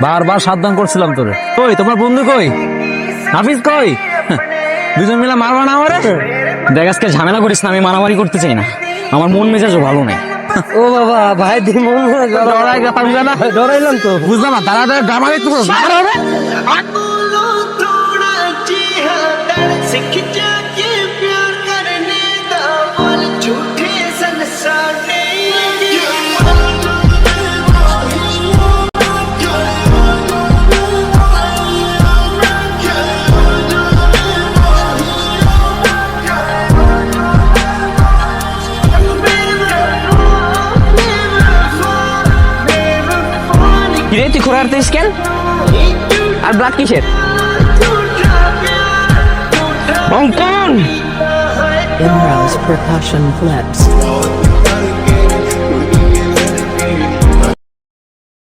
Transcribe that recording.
বারবার সাবধান করছিলাম তোরে। কই তোমার বন্ধু কই? হাফিজ কই? দুজন মিলে মারবা না আমারে? দেখ আজকে ঝামেলা করিস না, আমি মারামারি করতে চাই না, আমার মন মেজাজও ভালো নেই। ও বাবা ভাই ডরাইলাম তো। বুঝলাম না, তারা ড্রামারি তো কিরে তুই খোঁড়ার তুই কেন? আর ব্লাড কিসের? অঙ্কন Imra's percussion flips.